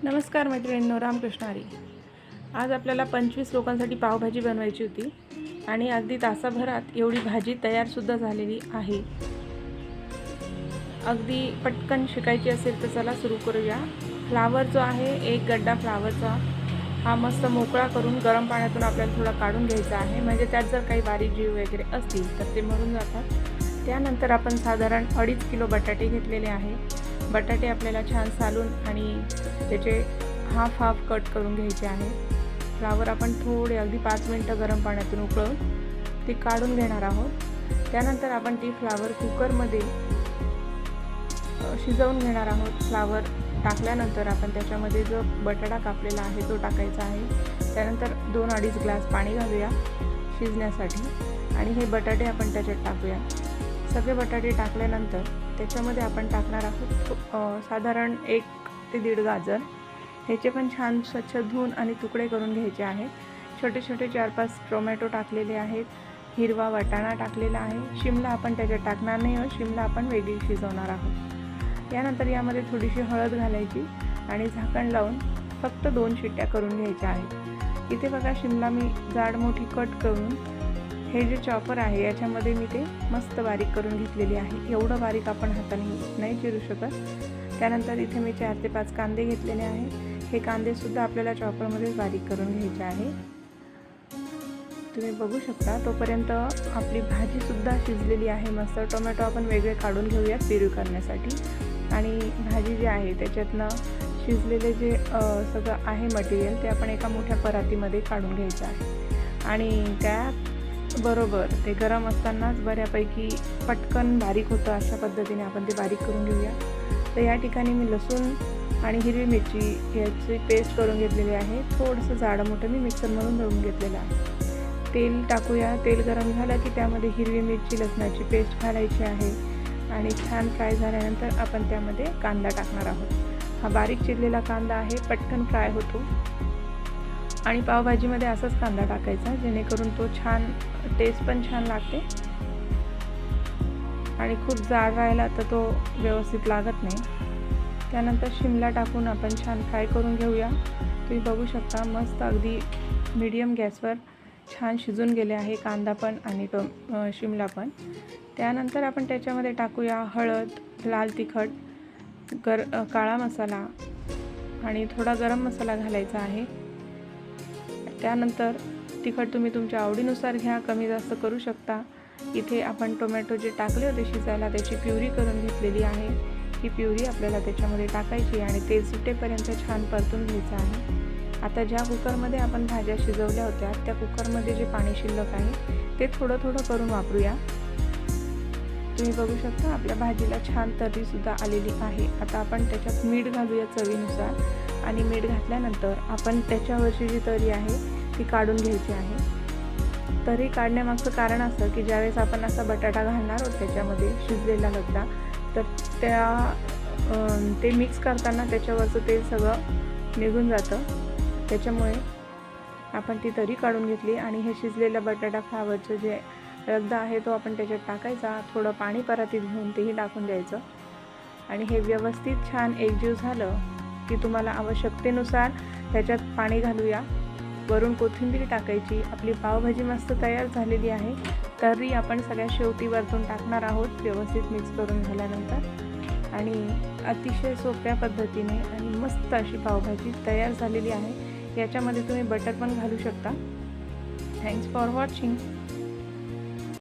नमस्कार मैत्रिणींनो, रामकृष्ण हरी. आज आपल्याला 25 लोकांसाठी पावभाजी बनवायची होती आणि अगदी तासाभरात एवढी भाजी तयारसुद्धा झालेली आहे. अगदी पटकन शिकायची असेल तर चला सुरू करूया. फ्लावर जो आहे, एक गड्डा फ्लावरचा हा मस्त मोकळा करून गरम पाण्यातून आपल्याला थोडा काढून घ्यायचा आहे, म्हणजे त्यात जर काही बारीक जीव वगैरे असतील तर ते मरून जातात. त्यानंतर आपण साधारण 2.5 किलो बटाटे घेतलेले आहे. बटाटे आपल्याला छान सालून आणि त्याचे हाफ कट करून घ्यायचे आहे. फ्लावर आपण थोडे अगदी 5 मिनटं गरम पाण्यातून उकळून ती काढून घेणार आहोत. त्यानंतर आपण ती फ्लावर कुकरमध्ये शिजवून घेणार आहोत. फ्लावर टाकल्यानंतर आपण त्याच्यामध्ये जो बटाटा कापलेला आहे तो टाकायचा आहे. त्यानंतर 2-2.5 ग्लास पाणी घालूया शिजण्यासाठी आणि हे बटाटे आपण त्याच्यात टाकूया. सगळे बटाटे टाकल्यानंतर त्याच्यामध्ये आपण टाकणार आहोत साधारण 1 ते 1.5 गाजर. ह्याचे पण छान स्वच्छ धुवून आणि तुकडे करून घ्यायचे आहेत. छोटे छोटे 4-5 टोमॅटो टाकलेले आहेत. हिरवा वाटाणा टाकलेला आहे. शिमला आपण त्याच्यात टाकणार नाही, शिमला आपण वेगळी शिजवणार आहोत. यानंतर यामध्ये थोडीशी हळद घालायची आणि झाकण लावून फक्त 2 शिट्ट्या करून घ्यायच्या आहेत. इथे बघा, शिमला मी जाड मोठी कट करून हे जे चॉपर आहे याच्यामध्ये मी ते मस्त बारीक करून घेतलेली आहे. एवढं बारीक आपण हाताने नाही चिरू शकत. त्यानंतर इथे मी 4 ते 5 कांदे घेतलेले आहे. हे कांदेसुद्धा आपल्याला चॉपरमध्येच बारीक करून घ्यायचे आहे. तुम्ही बघू शकता. तोपर्यंत आपली भाजीसुद्धा शिजलेली आहे मस्त. टोमॅटो आपण वेगळे काढून घेऊयात प्युरी करण्यासाठी. आणि भाजी जी आहे त्याच्यातनं शिजलेले जे सगळं आहे मटेरियल ते आपण एका मोठ्या परातीमध्ये काढून घ्यायचं आहे. आणि त्याबरोबर ते गरम असतानाच बऱ्यापैकी पटकन बारीक होतं, अशा पद्धतीने आपण ते बारीक करून घेऊया. तर या ठिकाणी मी लसूण आणि हिरवी मिरची याची पेस्ट करून घेतलेली आहे. थोडंसं जाडं मोठं मी मिक्सरमधून दळून घेतलेलं आहे. तेल टाकूया. तेल गरम झालं की त्यामध्ये हिरवी मिरची लसणाची पेस्ट घालायची आहे आणि छान फ्राय झाल्यानंतर आपण त्यामध्ये कांदा टाकणार आहोत. हा बारीक चिरलेला कांदा आहे, पटकन फ्राय होतो. आणि पावभाजीमध्ये असाच कांदा टाकायचा जेणेकरून तो छान टेस्ट पण छान लागते आणि खूप जाड राहिला तर तो व्यवस्थित लागत नाही. त्यानंतर शिमला टाकून आपण छान फ्राय करून घेऊया. तुम्ही बघू शकता मस्त अगदी मीडियम गॅसवर छान शिजून गेले आहे कांदा पण आणि शिमला पण. त्यानंतर आपण त्याच्यामध्ये टाकूया हळद, लाल तिखट, काळा मसाला आणि थोडा गरम मसाला घालायचा आहे. त्यानंतर तिखट तुम्ही तुमच्या आवडीनुसार घ्या, कमी जास्त करू शकता. इथे आपण टोमॅटो जे टाकले होते शिजायला त्याची प्युरी करून घेतलेली आहे. ही प्युरी आपल्याला त्याच्यामध्ये टाकायची आणि तेल सुटेपर्यंत छान परतून घ्यायचं आहे. आता ज्या कुकरमध्ये आपण भाज्या शिजवल्या होत्या त्या कुकरमध्ये जे पाणी शिल्लक आहे ते थोडं थोडं करून वापरूया. तुम्ही बघू शकता आपल्या भाजीला छान तर्रीसुद्धा आलेली आहे. आता आपण त्याच्यात मीठ घालूया चवीनुसार आणि मीठ घातल्यानंतर आपण त्याच्यावरची जी तर्री आहे ती काढून घ्यायची आहे. तर्री काढण्यामागचं कारण असं की ज्यावेळेस आपण असा बटाटा घालणार आहोत त्याच्यामध्ये शिजलेला गड्डा, तर ते मिक्स करताना त्याच्यावरचं तेल सगळं निघून जातं. त्याच्यामुळे आपण ती तर्री काढून घेतली आणि हे शिजलेलं बटाटा फ्लावरचं जे रगडा आहे तो आपण त्याच्यात टाकायचा. थोडं पाणी परातीत घेऊन तेही टाकून द्यायचं आणि हे व्यवस्थित छान एकजीव झालं की तुम्हाला आवश्यकतेनुसार त्याच्यात पाणी घालूया. वरून कोथिंबीर टाकायची. आपली पावभाजी मस्त तयार झालेली आहे. तर्री आपण सगळ्या शेवटी वरतून टाकणार आहोत व्यवस्थित मिक्स करून झाल्यानंतर. आणि अतिशय सोप्या पद्धतीने आणि मस्त अशी पावभाजी तयार झालेली आहे. याच्यामध्ये तुम्ही बटर पण घालू शकता. Thanks for watching.